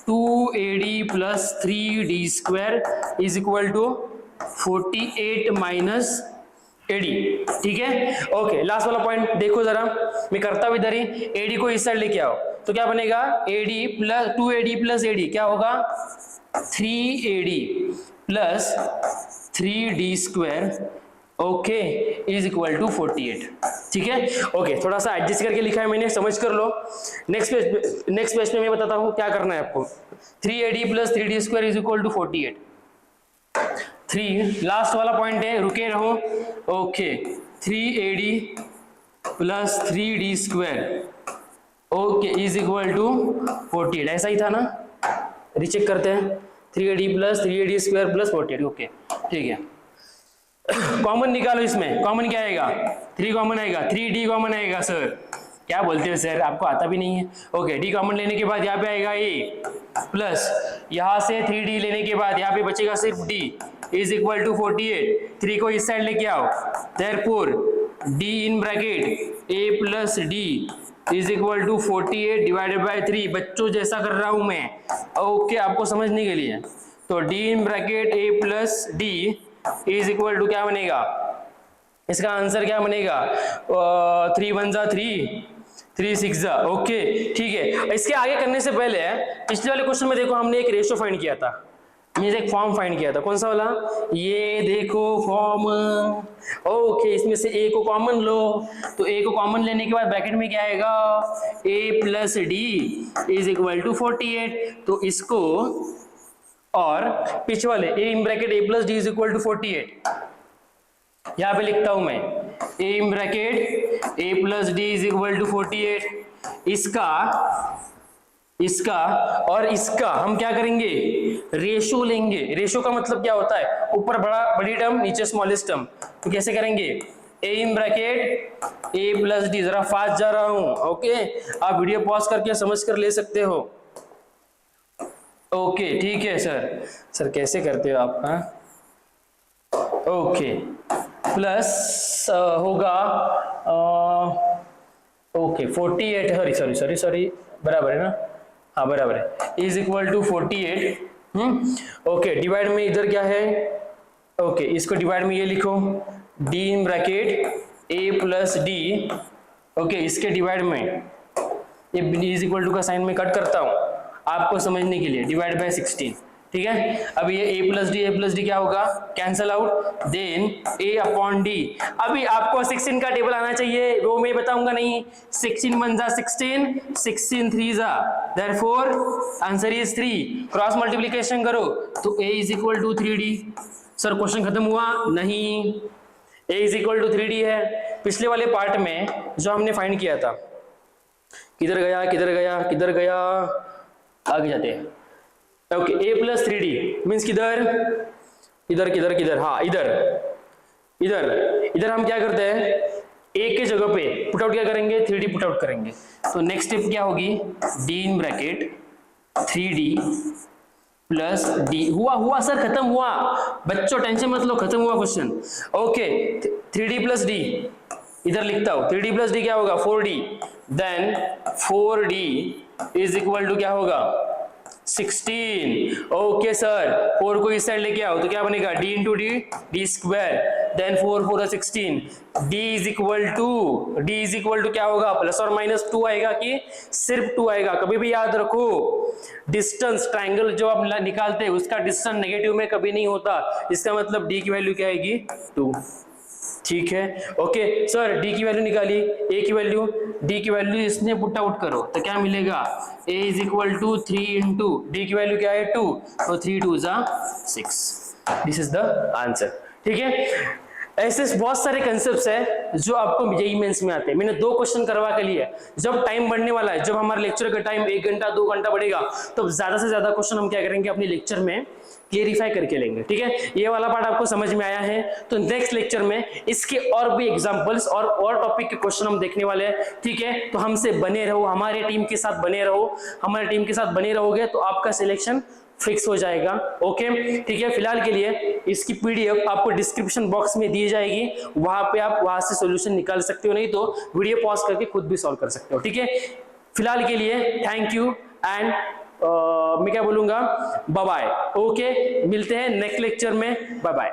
2ad plus 3d square is equal to 48 minus ad, ठीक है। ओके, लास्ट वाला पॉइंट देखो जरा, मैं करता हूं इधर ही, ad को इस साइड लेके आओ तो क्या बनेगा ad plus 2ad plus ad क्या होगा 3ad plus 3d square, okay, is equal to 48, ठीक है। ओके, थोड़ा सा एडजस्ट करके लिखा है मैंने, समझ कर लो। नेक्स्ट पेज पे मैं बताता हूँ क्या करना है आपको, 3ad plus 3d square is equal to 48, 3 last वाला पॉइंट है, रुके रहो। Okay, 3ad plus 3d square, okay, is equal to 48, ऐसा ही था ना, रीचेक करते हैं, 3ad plus 3ad square plus 48, okay, ठीक है। कॉमन निकालो, इसमें कॉमन क्या आएगा 3 कॉमन आएगा, 3d कॉमन आएगा, सर क्या बोलते हो सर, आपको आता भी नहीं है। ओके, d कॉमन लेने के बाद यहाँ पे आएगा a प्लस यहाँ से 3d लेने के बाद यहाँ पे बचेगा सिर्फ d इज इक्वल टू 48, 3 को इस साइड लेके आओ, therefore d in bracket a plus d is equal to 48 divided by 3, बच्चों जैसा कर रहा हूं मैं, ओके, आपको समझने के लिए, तो d in bracket a plus d is equal to क्या बनेगा, इसका आंसर क्या बनेगा 3 1 जा 3, 3 6 जा, ओके, ठीक है। इसके आगे करने से पहले पिछले वाले क्वेश्चन में देखो हमने एक रेशियो फाइंड किया था, मींस एक फॉर्म फाइंड किया था, कौन सा वाला, ये देखो फॉर्म, ओके, इसमें से a को कॉमन लो, तो a को कॉमन लेने के बाद ब्रैकेट में क्या आएगा a plus d is equal to 48, तो इसको और पीछे वाले a in bracket a plus d is equal to 48, यहां पे लिखता हूं मैं a in bracket a plus d is equal to 48, इसका और इसका हम क्या करेंगे, रेशो लेंगे। रेशो का मतलब क्या होता है, ऊपर बड़ी टर्म नीचे स्मॉलेस्ट टर्म, तो कैसे करेंगे a in bracket a plus d, जरा फास्ट जा रहा हूं, ओके, आप वीडियो पॉज करके समझ कर ले सकते हो, ओके, ठीक है सर कैसे करते हो आप, हाँ, ओके, प्लस होगा ओके 48, सॉरी बराबर है ना, हाँ बराबर है, is equal to 48 okay, divide में इधर क्या है, ओके इसको डिवाइड में ये लिखो, D in bracket A plus D, okay इसके डिवाइड में ये इज इक्वल टू का साइन में कट करता हूं आपको समझने के लिए, डिवाइड बाय 16, ठीक है। अब ये a प्लस डी क्या होगा, cancel out, then a upon D. अभी आपको 16 का टेबल आना चाहिए, वो मैं बताऊंगा नहीं। 16 1 जा 16, 16 3 जा, therefore answer is 3। Cross multiplication करो तो a is equal to 3d। Sir question खत्म हुआ? नहीं, a is equal to 3d है। पिछले वाले पार्ट में जो हमने फाइंड किया था, किधर गया किधर गया किधर गया, आगे जाते हैं। Okay, a plus 3d means किधर, इधर किधर किधर, हाँ इधर इधर इधर हम क्या करते हैं, a के जगह पे पुट आउट क्या करेंगे, 3d पुट आउट करेंगे। तो नेक्स्ट स्टेप क्या होगी, d in bracket 3d plus d। हुआ सर, खत्म हुआ बच्चों, टेंशन मत लो, खत्म हुआ question. Okay 3d plus d इधर लिखता हूं, 3d प्लस d क्या होगा 4d, then 4d is equal to क्या होगा 16। ओके सर, 4 को इस साइड लेके आओ तो क्या बनेगा, d into D, D square, then 4 4 16, d is equal to क्या होगा, प्लस और माइनस 2 आएगा कि सिर्फ 2 आएगा। कभी भी याद रखो, डिस्टेंस ट्राइंगल जो आप निकालते हैं उसका डिस्टेंस नेगेटिव में कभी नहीं होता, इसका मतलब d की वैल्यू क्या आएगी 2, ठीक है। ओके सर, d की वैल्यू निकाली, a की वैल्यू, d की वैल्यू इसने पुट आउट करो तो क्या मिलेगा, a is equal to 3 into D की वैल्यू क्या है 2, तो 3 2 जा 6, दिस इज द आंसर, ठीक है। ऐसे बहुत सारे कंसेप्ट्स है जो आपको जेईई मेंस में आते हैं। मैंने 2 क्वेश्चन करवा के लिए, जब टाइम बढ़ने वाला है, जब हमारे लेक्चर का टाइम 1 घंटा 2 घंटा बढ़ेगा, तो ज्यादा से ज्यादा क्वेश्चन हम क्या करेंगे अपने लेक्चर में क्लियरिफाई करके लेंगे, ठीक है। ये वाला पार्ट आपको समझ में आया है, तो नेक्स्ट लेक्चर में इसके और भी एग्जांपल्स और टॉपिक के क्वेश्चन हम देखने वाले हैं, ठीक है। तो हमसे बने रहो, हमारे टीम के साथ बने रहो, हमारे टीम के साथ बने रहोगे तो आपका सिलेक्शन फिक्स हो जाएगा, ओके ठीक है। फिलहाल के लिए इसकी पीडीएफ आपको डिस्क्रिप्शन बॉक्स में दी जाएगी, वहां पे आप वहां से सॉल्यूशन निकाल सकते हो, नहीं तो वीडियो पॉज करके खुद भी सॉल्व कर सकते हो, ठीक है। फिलहाल के लिए थैंक यू एंड मैं क्या बोलूंगा, बाय बाय, ओके मिलते हैं नेक्स्ट लेक्चर में, बाय बाय।